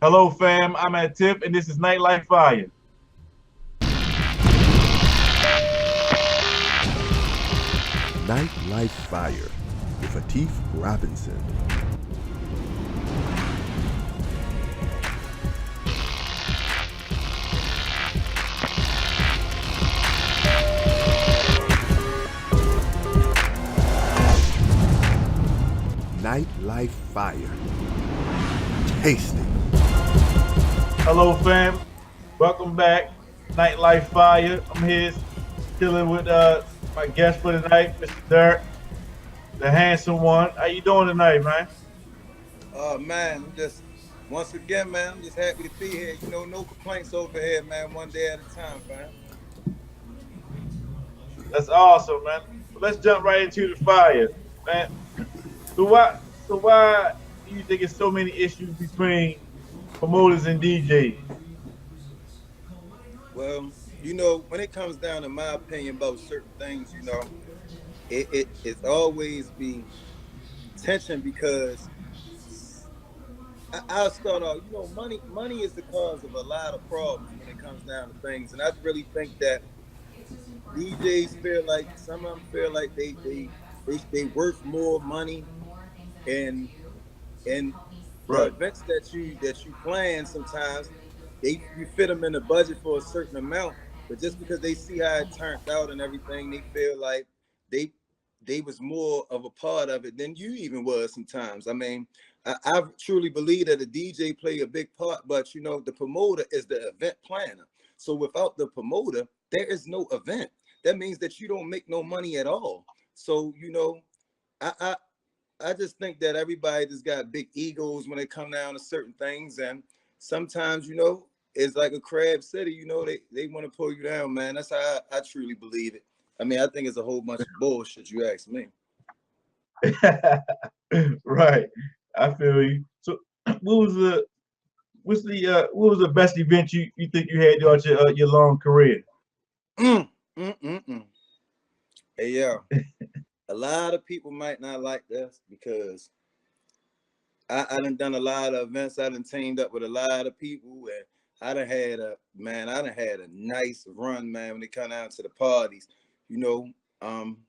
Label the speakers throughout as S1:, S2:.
S1: Hello, fam. I'm at Tip, and this is Nightlife Fire.
S2: Nightlife Fire with Atif Robinson. Nightlife Fire. Tasty.
S1: Hello, fam. Welcome back. Nightlife Fire. I'm here chilling with my guest for tonight, Mr. Dirk, the handsome one. How you doing tonight, man?
S3: Man, I'm just once again, man, I'm just happy to be here. No complaints over here, man. One day at a time, fam.
S1: That's awesome, man. Let's jump right into the fire, man. So why do you think there's so many issues between promoters and DJs?
S3: Well, when it comes down to my opinion about certain things, it's always be tension because I'll start off. Money is the cause of a lot of problems when it comes down to things, and I really think that DJs feel like some of them feel like they worth more money and and the
S1: Right,
S3: events that you plan sometimes you fit them in the budget for a certain amount, but just because they see how it turned out and everything, they feel like they they was more of a part of it than you even was sometimes. I mean, I truly believe that a DJ play a big part, but the promoter is the event planner. So without the promoter, there is no event. That means that you don't make no money at all. So I, I I just think that everybody just got big egos when it come down to certain things, and sometimes it's like a crab city. They want to pull you down, man. That's how I truly believe it. I mean, I think it's a whole bunch of bullshit. You ask me.
S1: right. I feel you. So, what was the what was the best event you think you had throughout your long career?
S3: Mm, mm. Hey, yeah. A lot of people might not like this because I done a lot of events. I done teamed up with a lot of people, and I done had a nice run, man, when it come down to the parties, you know. Um,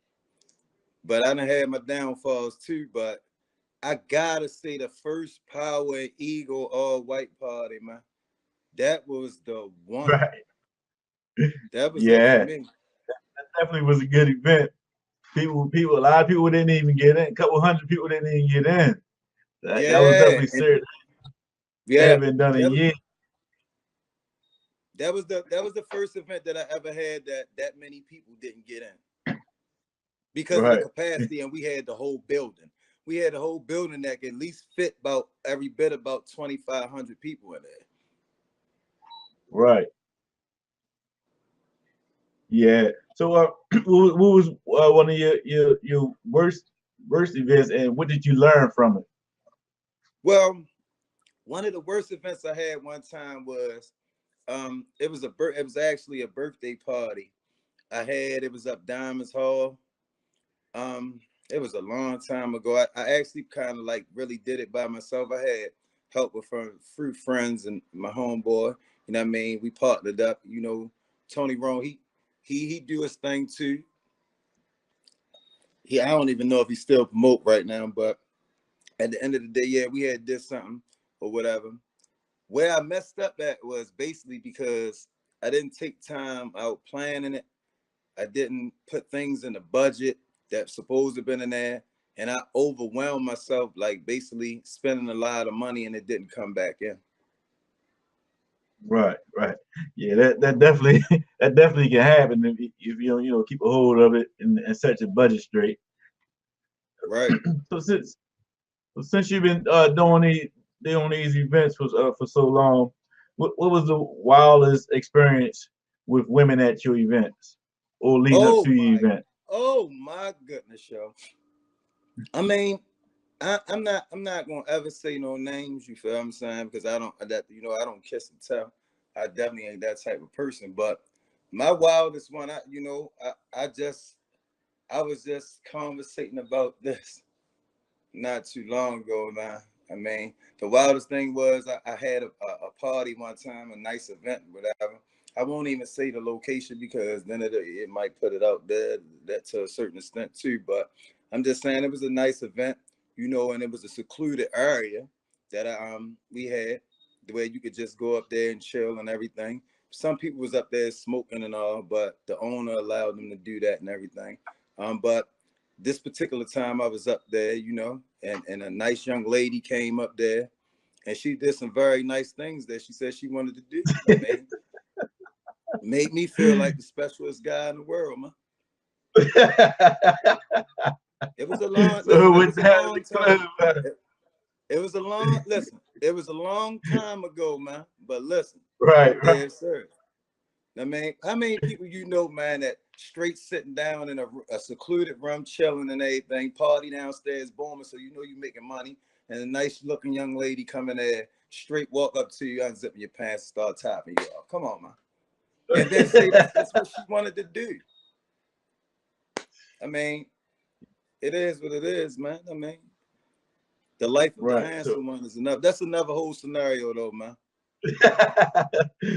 S3: but I done had my downfalls too. But I gotta say the first Power and Eagle all white party, man. That was the one.
S1: Right.
S3: That was it for
S1: Yeah,
S3: me.
S1: definitely was a good event. A lot of people didn't even get in. A couple hundred people didn't even get in. That was
S3: Yeah,
S1: definitely
S3: and
S1: serious. That
S3: yeah,
S1: had been done in
S3: that was
S1: years.
S3: that was the first event that I ever had that many people didn't get in because of the
S1: Right.
S3: capacity, and we had the whole building. We had the whole building that could at least fit about every bit about 2,500 people in there.
S1: Right. Yeah. So, what was one of your worst events, and what did you learn from it?
S3: Well, one of the worst events I had one time was it was actually a birthday party. It was up Diamonds Hall. Um, it was a long time ago. I actually kind of like really did it by myself. I had help with from through friends and my homeboy. You know what I mean? We partnered up. Tony Rome, he do his thing too. I don't even know if he's still promote right now, but at the end of the day, yeah, we had did something or whatever. Where I messed up at was basically because I didn't take time out planning it. I didn't put things in the budget that supposed to have been in there. And I overwhelmed myself, like basically spending a lot of money and it didn't come back in.
S1: Right. Right. Yeah. That definitely that definitely can happen if you don't keep a hold of it and set your budget straight.
S3: Right.
S1: So since you've been doing these events for so long, what was the wildest experience with women at your events or leading up
S3: Oh
S1: to your
S3: my,
S1: event?
S3: oh my goodness, yo. I mean, I'm not gonna ever say no names, you feel what I'm saying? Because I don't kiss and tell. I definitely ain't that type of person. But my wildest one, I was just conversating about this not too long ago now. I mean, the wildest thing was I had a party one time, a nice event, whatever. I won't even say the location because then it might put it out there that to a certain extent too. But I'm just saying it was a nice event, you know, and it was a secluded area that we had where you could just go up there and chill and everything. Some people was up there smoking and all, but the owner allowed them to do that and everything. But this particular time I was up there, you know, and a nice young lady came up there and she did some very nice things that she said she wanted to do. I mean, made me feel like the specialist guy in the world, man. It was a long,
S1: So
S3: listen, it
S1: with
S3: was a
S1: that,
S3: long time. It was a long, listen, it was a long time ago, man. But listen,
S1: right,
S3: I'm
S1: right.
S3: dead serious. I mean, how many people you know, man, that straight sitting down in a secluded room, chilling and everything, party downstairs, booming, so you know you're making money, and a nice looking young lady coming there, straight walk up to you, unzipping your pants, start tapping you off. Come on, man. And then say that's what she wanted to do. I mean, it is what it is, man. I mean, the life of the
S1: Right. So,
S3: handsome one is enough. That's another whole scenario, though, man.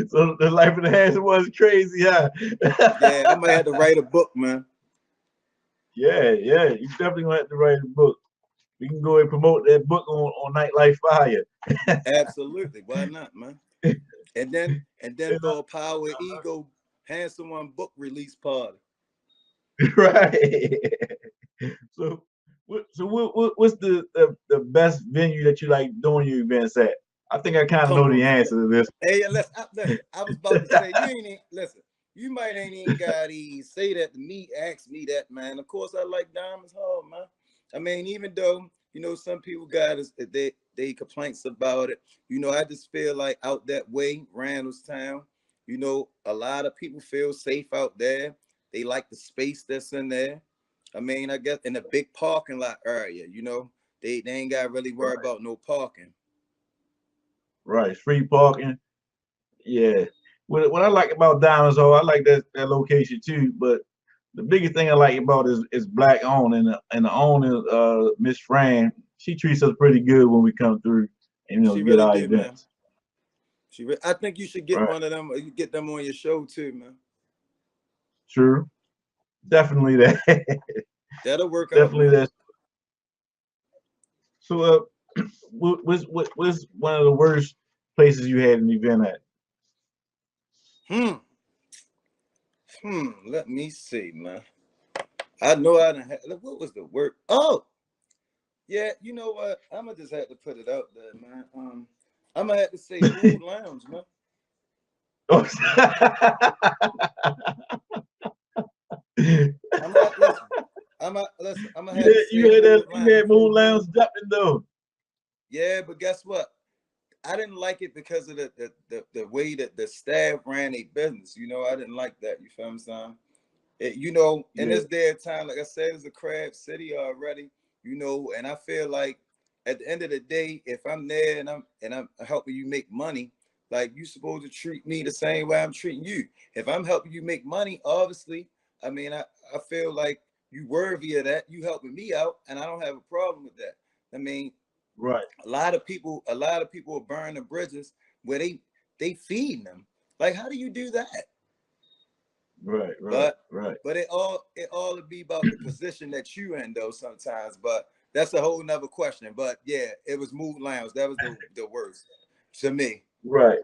S1: so the life of the handsome was crazy, huh?
S3: Yeah, I might have to write a book, man.
S1: Yeah, yeah. You definitely gonna have to write a book. We can go and promote that book on Nightlife Fire.
S3: Absolutely, why not, man? And then
S1: You know?
S3: throw a Power Ego Handsome One book release party.
S1: Right. So, what's the best venue that you like doing your events at? I think I kind of
S3: Come
S1: know the
S3: on, man.
S1: answer to this.
S3: Hey, listen, I was about to say, you ain't even, listen, you might ain't even got to say that to me, ask me that, man. Of course, I like Diamonds Hall, man. I mean, even though, you know, some people got they complaints about it, you know, I just feel like out that way, Randallstown, you know, a lot of people feel safe out there. They like the space that's in there. I mean, I guess in a big parking lot area, you know, they ain't got to really worry
S1: Right.
S3: about no parking.
S1: Right. Free parking. Yeah. What I like about Diamonds Hall, I like that location too. But the biggest thing I like about it is black owned, and the owner, Miss Fran, she treats us pretty good when we come through and
S3: She
S1: get
S3: really
S1: our
S3: do, man.
S1: events.
S3: I think you should get
S1: Right.
S3: one of them. Or you get them on your show too, man.
S1: True. Definitely that.
S3: That'll work out,
S1: Definitely
S3: man.
S1: that. So, what's one of the worst places you had an event at?
S3: Hmm. Let me see, man. I know I didn't have. What was the word? Oh, yeah. You know what? I'm gonna just have to put it out there, man. I'm gonna have to say Mood Lounge, man. I'm gonna listen. I'm gonna have to say Mood
S1: You
S3: Lounge.
S1: had Moon Lounge jumping though.
S3: Yeah, but guess what? I didn't like it because of the way that the staff ran a business. You know, I didn't like that. You feel what I'm saying? You know, in
S1: Yeah.
S3: this day and time, like I said, it's a crab city already. You know, and I feel like at the end of the day, if I'm there and I'm helping you make money, like you supposed to treat me the same way I'm treating you. If I'm helping you make money, obviously, I mean, I feel like you worthy of that. You helping me out, and I don't have a problem with that. I mean,
S1: Right.
S3: a lot of people are burning the bridges where they feeding them. Like, how do you do that?
S1: Right. Right.
S3: But
S1: Right.
S3: it all would be about the position that you in though sometimes. But that's a whole nother question. But yeah, it was Mood Lounge. That was the worst to me.
S1: Right.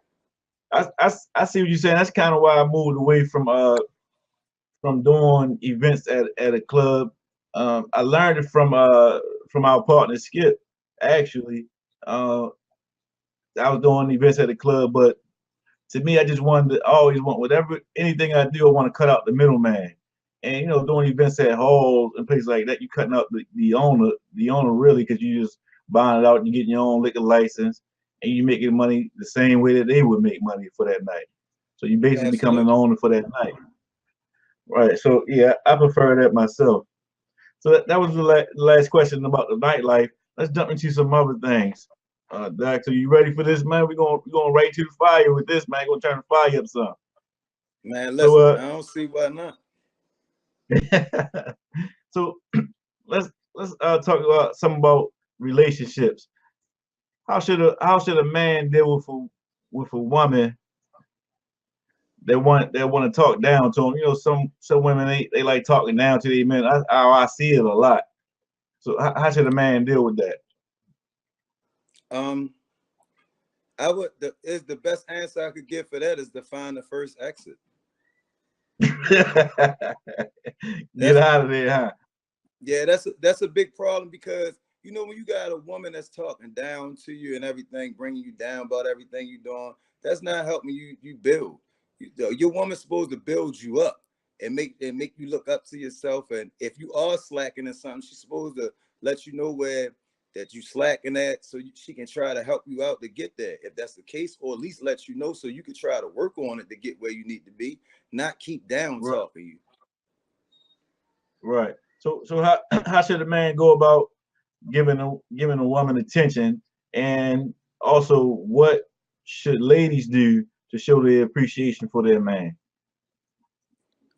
S1: I see what you're saying. That's kind of why I moved away from doing events at a club. I learned it from our partner Skip. Actually, uh, I was doing events at a club, but to me, I just wanted to always want whatever anything I do, I want to cut out the middleman. And doing events at halls and places like that, you cutting out the owner really, because you just buying it out and you getting your own liquor license, and you making money the same way that they would make money for that night. So you basically becoming an
S3: Absolutely.
S1: owner for that night. Right. So yeah, I prefer that myself. So that was the last question about the nightlife. Let's jump into some other things. Doc, so you ready for this, man? We're going right to the fire with this, man. Gonna turn the fire up some.
S3: Man,
S1: So
S3: listen, I don't see why not.
S1: so let's talk about some about relationships. how should a man deal with a woman that want to talk down to them? Some women they like talking down to their men. I see it a lot. So how should a man deal with that?
S3: Um, I would is the best answer I could give for that is to find the first exit.
S1: Get
S3: That's
S1: out of there, huh?
S3: Yeah, that's a big problem because when you got a woman that's talking down to you and everything, bringing you down about everything you're doing, that's not helping you build. Your woman's supposed to build you up and make you look up to yourself. And if you are slacking in something, she's supposed to let you know where that you slacking at, so she can try to help you out to get there, if that's the case, or at least let you know so you can try to work on it to get where you need to be, not keep down
S1: Right,
S3: talking you.
S1: right. So how how should a man go about giving a woman attention, and also what should ladies do to show their appreciation for their man?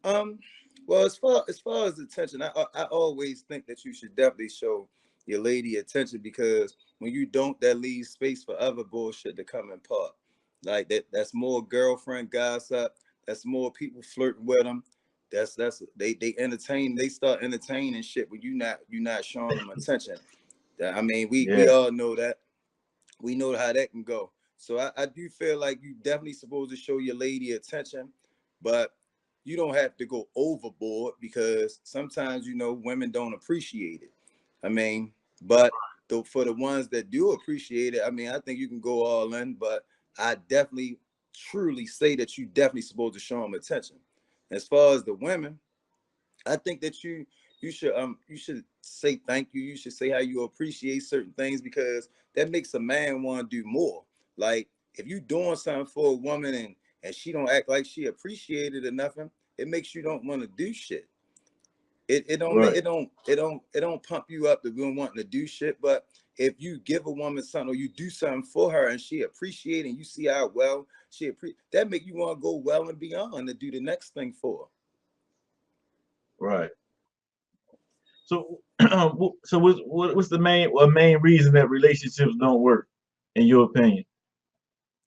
S3: Um, well, as far as attention, I always think that you should definitely show your lady attention, because when you don't, that leaves space for other bullshit to come in part. Like that's more girlfriend gossip. That's more people flirting with them. They entertain. They start entertaining shit when you not showing them attention. I mean, we
S1: Yeah,
S3: all know that. We know how that can go. So I do feel like you definitely supposed to show your lady attention, but you don't have to go overboard, because sometimes women don't appreciate it. I mean, but for the ones that do appreciate it, I mean, I think you can go all in, but I definitely truly say that you definitely supposed to show them attention. As far as the women, I think that you should say thank you. You should say how you appreciate certain things, because that makes a man want to do more. Like, if you doing something for a woman and she don't act like she appreciated or nothing, it makes you don't want to do shit. It don't make
S1: right,
S3: it don't pump you up to be wanting to do shit. But if you give a woman something, or you do something for her and she appreciate it, and you see how well that make you want to go well and beyond to do the next thing for her.
S1: right. So so what's the main reason that relationships don't work, in your opinion?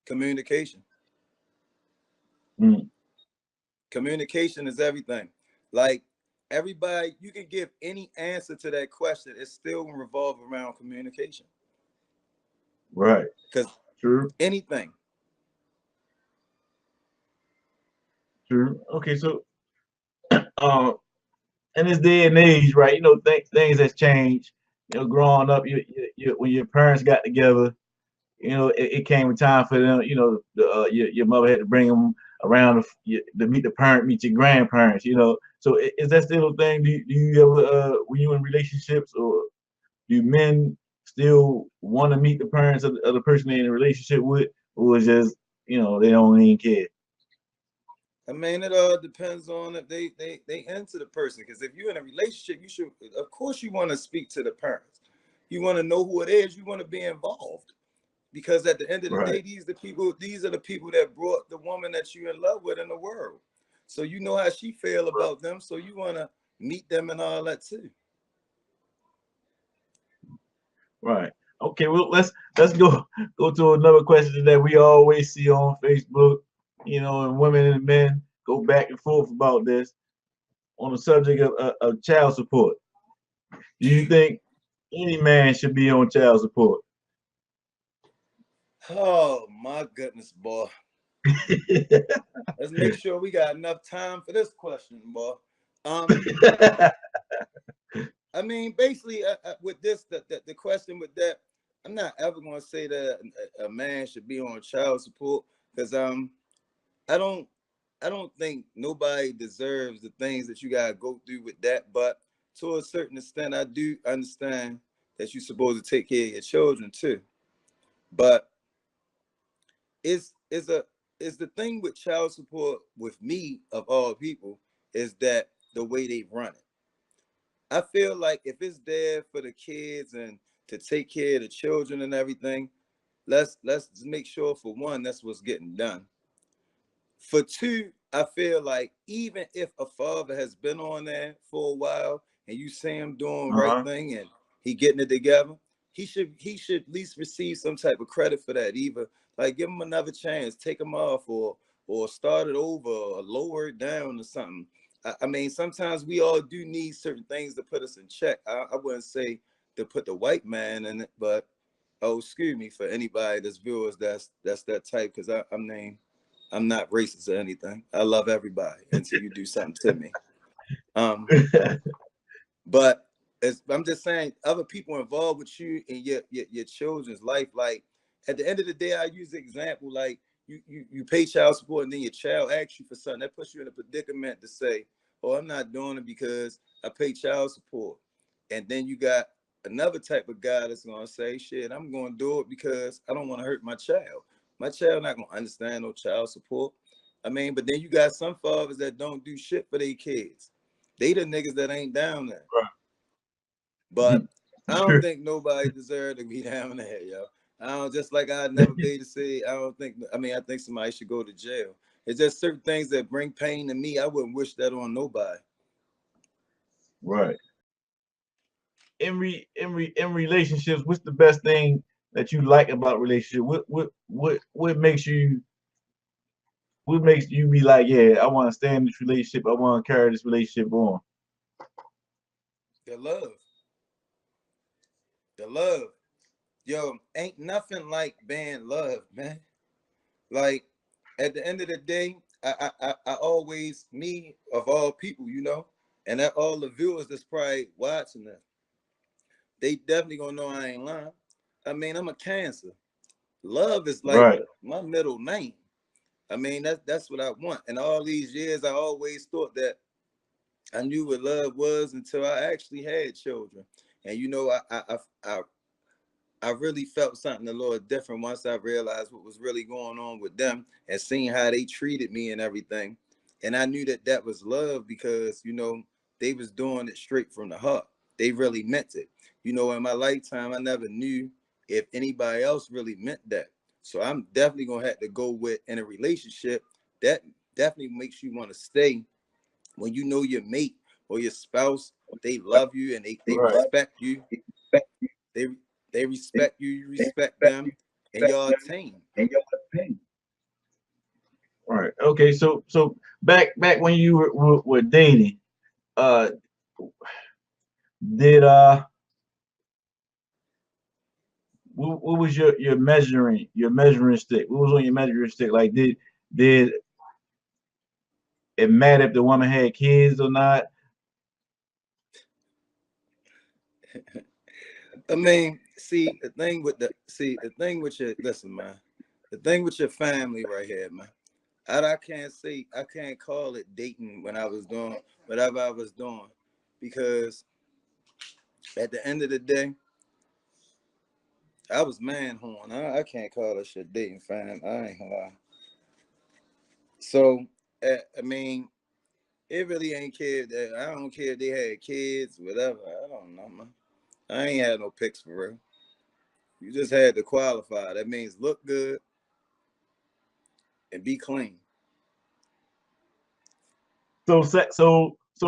S3: Communication.
S1: Mm,
S3: Communication is everything. Like, everybody, you can give any answer to that question. It's still gonna revolve around communication.
S1: right.
S3: Because
S1: True.
S3: anything.
S1: True. Okay. So um, in this day and age, right? Things has changed. Growing up, when your parents got together, it came a time for them. Your mother had to bring them around to meet the parent, meet your grandparents. So is that still a thing? Do you ever, when you in relationships, or do men still want to meet the parents of the person they're in a relationship with, or is just they don't even care?
S3: I mean, it all depends on if they into the person. Because if you're in a relationship, you should, of course, you want to speak to the parents. You want to know who it is. You want to be involved. Because at the end of the
S1: Right,
S3: day, these are the people that brought the woman that you're in love with in the world. So you know how she feel about them. So you want to meet them and all that too.
S1: right. Okay, well let's go to another question that we always see on Facebook. And women and men go back and forth about this, on the subject of child support. Do you think any man should be on child support?
S3: Oh my goodness, boy. Let's make sure we got enough time for this question, boy. Um, I mean, basically, with this, the question with that, I'm not ever going to say that a man should be on child support, because I don't, I don't think nobody deserves the things that you gotta go through with that. But to a certain extent, I do understand that you're supposed to take care of your children too. But is a is the thing with child support with me, of all people, is that the way they run it. I feel like if it's there for the kids and to take care of the children and everything, let's make sure, for one, that's what's getting done. For two, I feel like even if a father has been on there for a while and you see him doing right
S1: Uh-huh.
S3: thing and he getting it together, he should at least receive some type of credit for that. Either like give him another chance, take him off, or start it over, or lower it down or something. I mean, sometimes we all do need certain things to put us in check. I wouldn't say to put the white man in it, but oh, excuse me for anybody that's viewers that's that type, because I'm not racist or anything. I love everybody until you do something to me. But I'm just saying, other people involved with you and your children's life. Like at the end of the day, I use the example like you pay child support and then your child asks you for something. That puts you in a predicament to say, "Oh, I'm not doing it because I pay child support." And then you got another type of guy that's gonna say, "Shit, I'm gonna do it because I don't want to hurt my child. My child not gonna understand no child support." I mean, but then you got some fathers that don't do shit for their kids. They the niggas that ain't down there. But I don't think nobody deserved to be down there, yo. I don't, just like I'd never be able to say, I think somebody should go to jail. It's just certain things that bring pain to me. I wouldn't wish that on nobody.
S1: Right. In relationships, what's the best thing that you like about relationship? What makes you be like, yeah, I want to stay in this relationship, I want to carry this relationship on?
S3: The love. The love. Yo, ain't nothing like being loved, man. Like at the end of the day, I always, me of all people, and that all the viewers that's probably watching that, they definitely gonna know I ain't lying. I mean, I'm a Cancer. Love is like
S1: Right.
S3: my middle name. I mean, that's what I want. And all these years, I always thought that I knew what love was until I actually had children. And I really felt something a little different once I realized what was really going on with them and seeing how they treated me and everything. And I knew that that was love because, they was doing it straight from the heart. They really meant it. In my lifetime, I never knew if anybody else really meant that. So I'm definitely going to have to go with in a relationship that definitely makes you want to stay when you know your mate or your spouse, they love you and they
S1: Right.
S3: respect you. They they respect you, you respect them, and y'all a team.
S1: Right. Okay. So back when you were dating, uh, did what was your measuring stick? What was on your measuring stick? Like did it matter if the woman had kids or not?
S3: I mean, the thing with your listen, man. The thing with your family right here, man. I can't call it dating when I was doing whatever I was doing, because at the end of the day, I was man horn. I can't call that shit dating, fam. I ain't gonna lie. So, I mean, it really ain't care that I don't care if they had kids, whatever. I don't know, man. I ain't had no pics for real. You just had to qualify. That means look good and be clean.
S1: So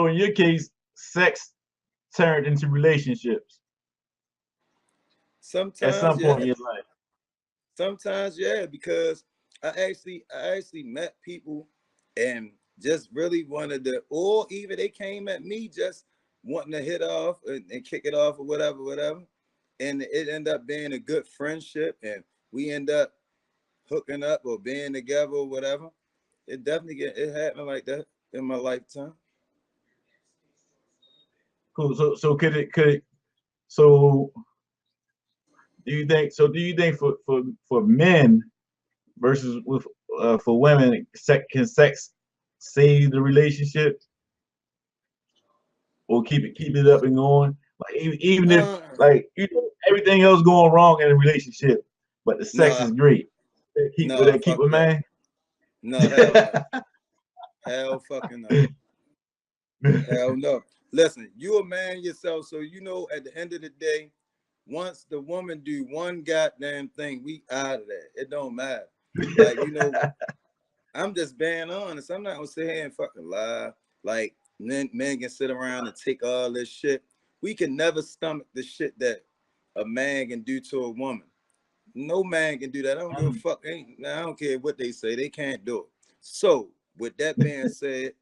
S1: in your case, sex turned into relationships at
S3: Sometimes,
S1: some point
S3: yeah.
S1: in your life.
S3: Sometimes, yeah, because I actually met people and just really wanted to, or even they came at me just wanting to hit off and kick it off or whatever. And it ended up being a good friendship and we end up hooking up or being together or whatever. It happened like that in my lifetime.
S1: Cool. So could it so do you think for men versus with for women, can sex save the relationship or keep it up and going? Like even if
S3: Uh,
S1: like everything else going wrong in a relationship, but the sex is
S3: nah,
S1: great. Would
S3: nah,
S1: that keep
S3: fuck
S1: a
S3: that.
S1: man?
S3: No, hell no. Hell fucking no. Hell no. Listen, you a man yourself, so at the end of the day, once the woman do one goddamn thing, we out of there. It don't matter. Like, I'm just being honest. I'm not gonna sit here and fucking lie. Like men can sit around and take all this shit. We can never stomach the shit that a man can do to a woman. No man can do that. I don't give a fuck. I don't care what they say. They can't do it. So with that being said,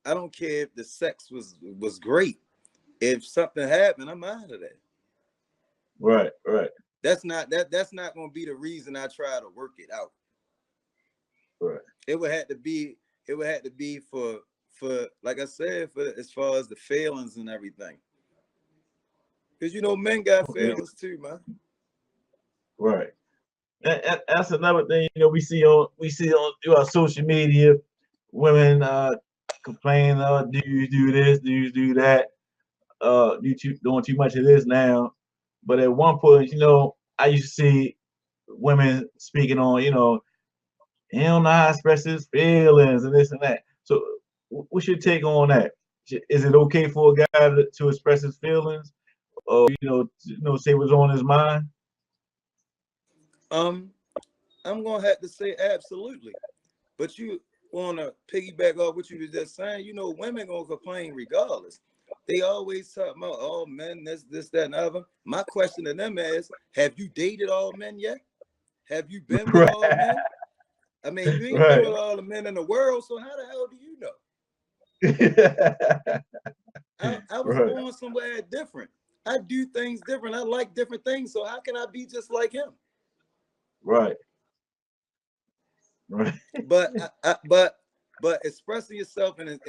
S3: I don't care if the sex was great. If something happened, I'm out of that.
S1: Right.
S3: That's not gonna be the reason I try to work it out.
S1: Right.
S3: It would have to be for like I said, for as far as the failings and everything. Because men got
S1: Okay.
S3: failings too, man.
S1: Right. That's another thing. We see on through our social media, women complain, do you do this? Do you do that? Doing too much of this now. But at one point, I used to see women speaking on, he don't know how to express his feelings and this and that. So, what's your take on that? Is it okay for a guy to express his feelings, or say what's on his mind?
S3: I'm gonna have to say absolutely. But you wanna piggyback off what you was just saying, women gonna complain regardless. They always talk about, oh men, this, that, and other. My question to them is, have you dated all men yet? Have you been with all men? I mean, you ain't been
S1: Right.
S3: with all the men in the world, so how the hell do you know? I was
S1: Right.
S3: born somewhere different. I do things different. I like different things. So how can I be just like him?
S1: Right. Right.
S3: But but expressing yourself and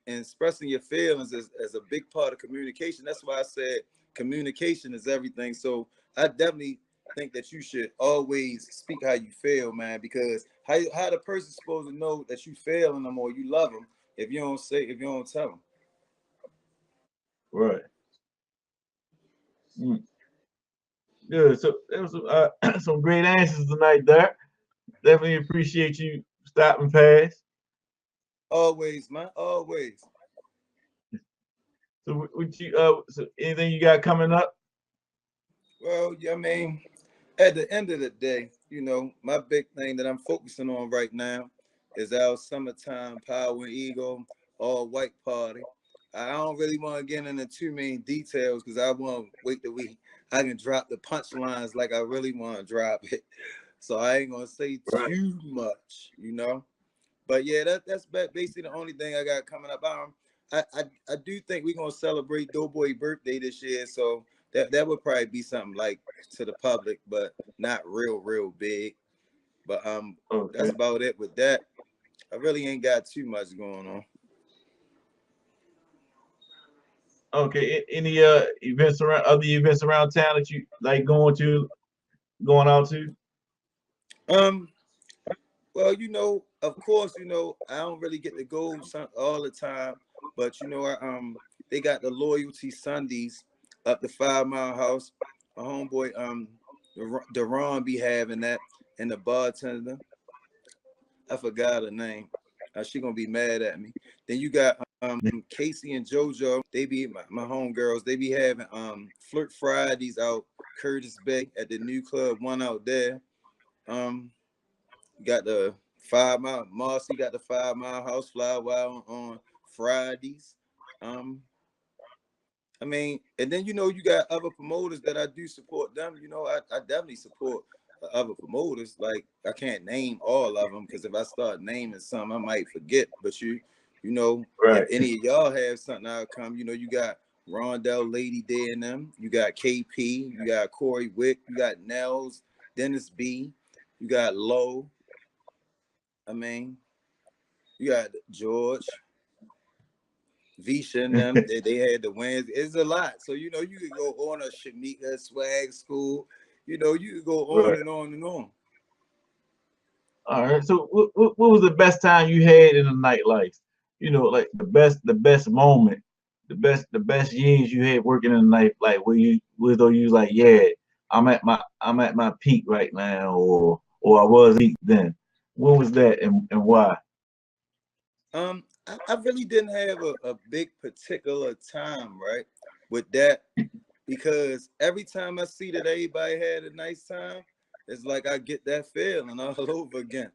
S3: expressing your feelings is a big part of communication. That's why I said communication is everything. So I definitely think that you should always speak how you feel, man, because how the person's supposed to know that you feeling them or you love them if you don't tell them.
S1: Right. Mm. Good. So there was some great answers tonight, there. Definitely appreciate you stopping past.
S3: Always, man, always.
S1: So, so anything you got coming up?
S3: Well, I mean, at the end of the day, my big thing that I'm focusing on right now is our summertime power and ego all white party. I don't really want to get into too many details because I want to wait till I can drop the punchlines like I really want to drop it. So I ain't gonna say
S1: Right.
S3: too much. But yeah, that's basically the only thing I got coming up. I do think we're gonna celebrate Doughboy birthday this year, so that would probably be something like to the public, but not real big. But
S1: Okay.
S3: that's about it with that. I really ain't got too much going on.
S1: Okay. Any other events around town that you like going out to?
S3: Um, well, of course, I don't really get to go all the time, but they got the loyalty Sundays up the 5 Mile House. My homeboy, Deron be having that, and the bartender, I forgot her name. She gonna be mad at me. Then you got Casey and JoJo. They be my homegirls. They be having Flirt Fridays out Curtis Bay at the new club one out there. Got the 5 Mile. Marcy got the 5 Mile House Fly Wild on Fridays. I mean, and then you got other promoters that I do support them. I definitely support other promoters. Like I can't name all of them because if I start naming some, I might forget. But if
S1: Right.
S3: any of y'all have something, I'll come. You got Rondell, Lady Day, and them. You got KP. You got Corey Wick. You got Nels, Dennis B. You got Low. I mean, you got George. Visha and them, they had the wins. It's a lot. So, you could go on a Shamika swag school. You could go on
S1: Right.
S3: and on and on.
S1: All right. So, what was the best time you had in the nightlife? Like the best moment, the best years you had working in the night, like where you was like, yeah, I'm at my peak right now, or I was peak then. What was that and why?
S3: I really didn't have a big particular time, right, with that, because every time I see that everybody had a nice time, it's like I get that feeling all over again.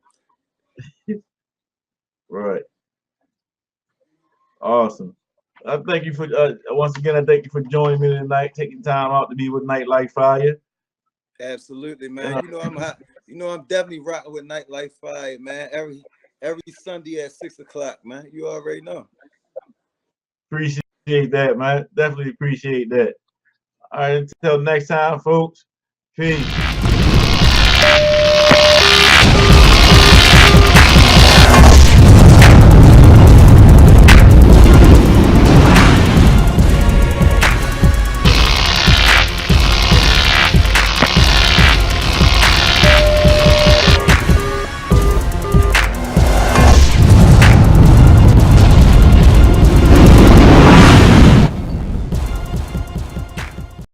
S1: Right. Awesome. I thank you for once again. I thank you for joining me tonight, taking time out to be with Nightlife Fire.
S3: Absolutely, man. You know I'm hot. You know I'm definitely rocking with Nightlife Fire, man. Every Sunday at 6 o'clock, man. You already know.
S1: Appreciate that, man. Definitely appreciate that. All right, until next time, folks. Peace.